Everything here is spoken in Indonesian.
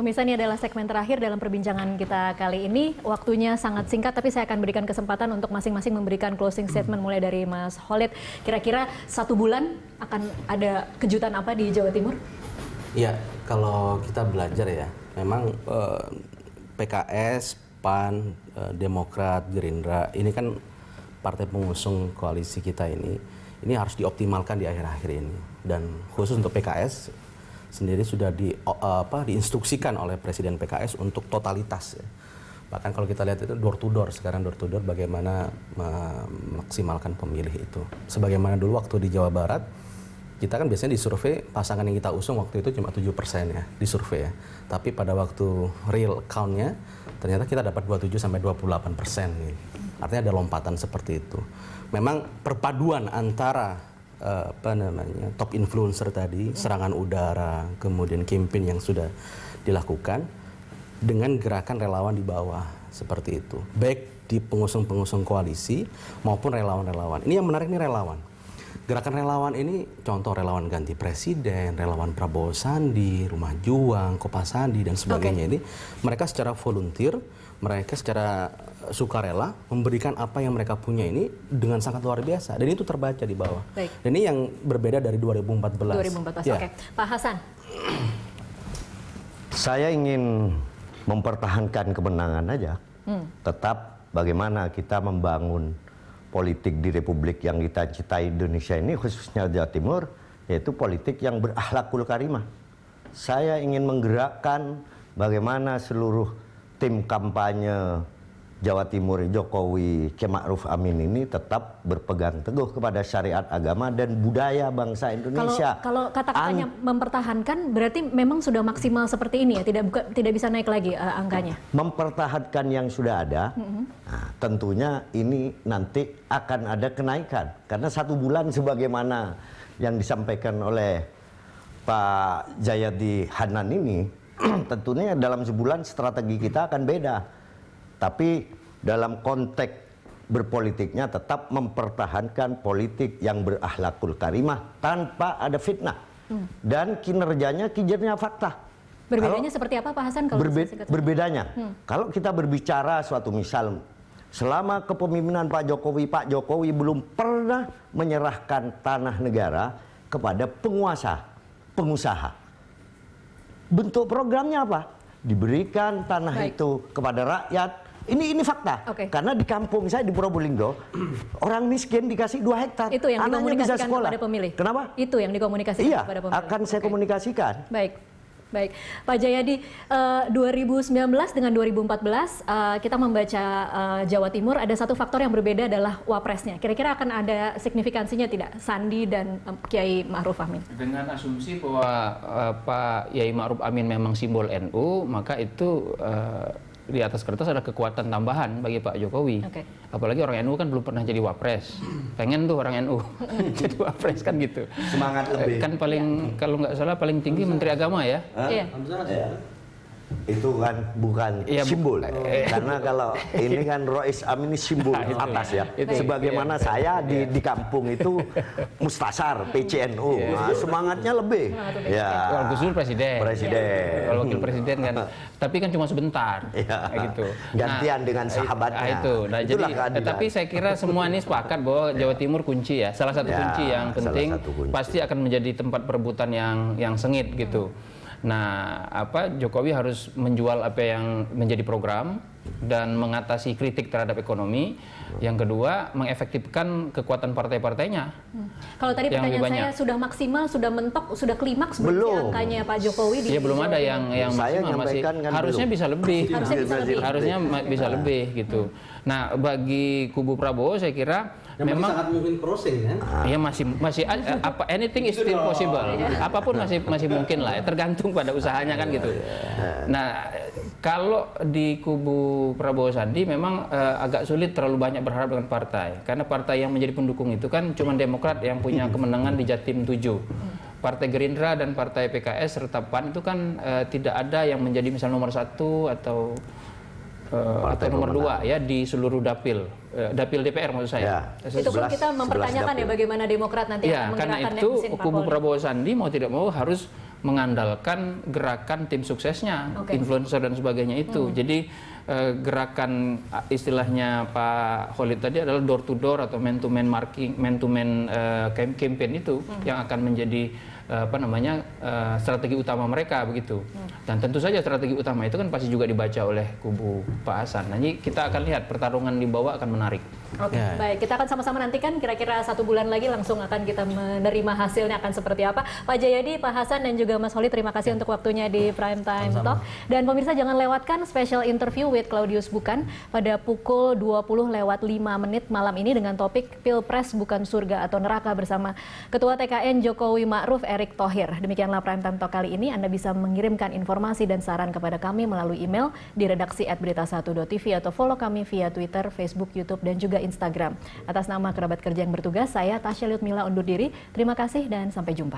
Pemirsa, ini adalah segmen terakhir dalam perbincangan kita kali ini. Waktunya sangat singkat, tapi saya akan berikan kesempatan untuk masing-masing memberikan closing statement mulai dari Mas Khalid. Kira-kira 1 bulan akan ada kejutan apa di Jawa Timur? Ya, kalau kita belajar ya, memang PKS, PAN, Demokrat, Gerindra, ini kan partai pengusung koalisi kita ini harus dioptimalkan di akhir-akhir ini. Dan khusus untuk PKS sendiri sudah diinstruksikan oleh Presiden PKS untuk totalitas ya. Bahkan kalau kita lihat itu door to door, sekarang door to door bagaimana memaksimalkan pemilih itu. Sebagaimana dulu waktu di Jawa Barat, kita kan biasanya disurvei pasangan yang kita usung waktu itu cuma 7% ya, disurvei ya. Tapi pada waktu real count-nya, ternyata kita dapat 27-28% gitu. Artinya ada lompatan seperti itu. Memang perpaduan antara top influencer tadi, serangan udara, kemudian campaign yang sudah dilakukan dengan gerakan relawan di bawah seperti itu. Baik di pengusung-pengusung koalisi maupun relawan-relawan. Ini yang menarik nih relawan. Gerakan relawan ini contoh relawan ganti presiden, relawan Prabowo Sandi, Rumah Juang, Kopasandi dan sebagainya ini mereka secara volunteer, mereka secara sukarela memberikan apa yang mereka punya ini dengan sangat luar biasa dan itu terbaca di bawah. Baik. Dan ini yang berbeda dari 2014. 2014. Ya. Oke. Pak Hasan. Saya ingin mempertahankan kemenangan aja. Tetap bagaimana kita membangun politik di Republik yang kita cintai Indonesia ini, khususnya Jawa Timur, yaitu politik yang berakhlakul karimah. Saya ingin menggerakkan bagaimana seluruh tim kampanye Jawa Timur Jokowi Kiai Ma'ruf Amin ini tetap berpegang teguh kepada syariat agama dan budaya bangsa Indonesia. Kalau kata-katanya mempertahankan, berarti memang sudah maksimal seperti ini ya, tidak bisa naik lagi angkanya. Mempertahankan yang sudah ada, nah, tentunya ini nanti akan ada kenaikan karena 1 bulan sebagaimana yang disampaikan oleh Pak Jayadi Hanan ini, tentunya dalam sebulan strategi kita akan beda. Tapi dalam konteks berpolitiknya tetap mempertahankan politik yang berakhlakul karimah tanpa ada fitnah. Dan kinerjanya fakta. Berbedanya seperti apa Pak Hasan? Berbedanya, kalau kita berbicara suatu misal, selama kepemimpinan Pak Jokowi belum pernah menyerahkan tanah negara kepada pengusaha. Bentuk programnya apa? Diberikan tanah itu kepada rakyat. Ini fakta. Karena di kampung saya di Probolinggo, orang miskin dikasih 2 hektar. Itu yang anaknya bisa dikomunikasikan sekolah. kepada pemilih. Kenapa? Itu yang dikomunikasikan kepada pemilih. Iya, akan saya komunikasikan. Baik. Pak Jayadi, 2019 dengan 2014 kita membaca Jawa Timur ada satu faktor yang berbeda adalah wapresnya. Kira-kira akan ada signifikansinya tidak Sandi dan Kiai Ma'ruf Amin? Dengan asumsi bahwa Pak Kiai Ma'ruf Amin memang simbol NU, maka itu di atas kertas ada kekuatan tambahan bagi Pak Jokowi. Apalagi orang NU kan belum pernah jadi wapres. Pengen tuh orang NU jadi wapres kan gitu. Semangat lebih. Kan paling kalau nggak salah paling tinggi Menteri Agama ya. Iya. Itu kan bukan simbol. Karena kalau ini kan Rois Amin ini simbol atas ya. Sebagaimana saya di kampung itu Mustasar PCNU. Nah, semangatnya lebih. Kalau Gus Dur presiden. Kalau wakil presiden kan. Tapi kan cuma sebentar. Gitu. Gantian dengan sahabatnya. Tapi saya kira semua ini sepakat bahwa Jawa Timur kunci ya. Salah satu kunci yang penting pasti akan menjadi tempat perebutan yang sengit gitu. Nah, Jokowi harus menjual apa yang menjadi program dan mengatasi kritik terhadap ekonomi. Yang kedua, mengefektifkan kekuatan partai-partainya. Kalau tadi pertanyaan saya sudah maksimal, sudah mentok, sudah klimaks belum angkanya Pak Jokowi di belum ada yang maksimal, masih harusnya bisa lebih. Harusnya bisa lebih gitu. Nah, bagi kubu Prabowo saya kira memang sangat mungkin crossing kan? Ya masih anything is still possible. Apapun masih mungkin lah, tergantung pada usahanya kan gitu. Nah, kalau di kubu Prabowo Sandi memang agak sulit terlalu banyak berharap dengan partai. Karena partai yang menjadi pendukung itu kan cuma Demokrat yang punya kemenangan di Jatim 7. Partai Gerindra dan Partai PKS serta PAN itu kan tidak ada yang menjadi misal nomor 1 atau nomor 2 ya di seluruh dapil DPR maksud saya. Itu pun kita mempertanyakan ya bagaimana Demokrat nanti akan menggerakkan karena itu kubu Prabowo Sandi mau tidak mau harus mengandalkan gerakan tim suksesnya, influencer dan sebagainya itu. Jadi gerakan istilahnya Pak Khalid tadi adalah door to door atau man to man marketing, man to man campaign itu yang akan menjadi strategi utama mereka begitu. Dan tentu saja strategi utama itu kan pasti juga dibaca oleh kubu Pak Hasan. Nanti kita akan lihat pertarungan di bawah akan menarik. Oke, baik. Kita akan sama-sama nantikan kira-kira 1 bulan lagi langsung akan kita menerima hasilnya akan seperti apa. Pak Jayadi, Pak Hasan, dan juga Mas Khalid, terima kasih untuk waktunya di Prime Time Talk. Dan pemirsa jangan lewatkan special interview with Claudius Bukan pada pukul 20:05 malam ini dengan topik Pilpres bukan surga atau neraka bersama Ketua TKN Jokowi Ma'ruf Erick Thohir. Demikianlah Prime Time Talk kali ini. Anda bisa mengirimkan informasi dan saran kepada kami melalui email di redaksi@berita1.tv atau follow kami via Twitter, Facebook, YouTube, dan juga Instagram. Atas nama kerabat kerja yang bertugas, saya Tasya Liutmila undur diri. Terima kasih dan sampai jumpa.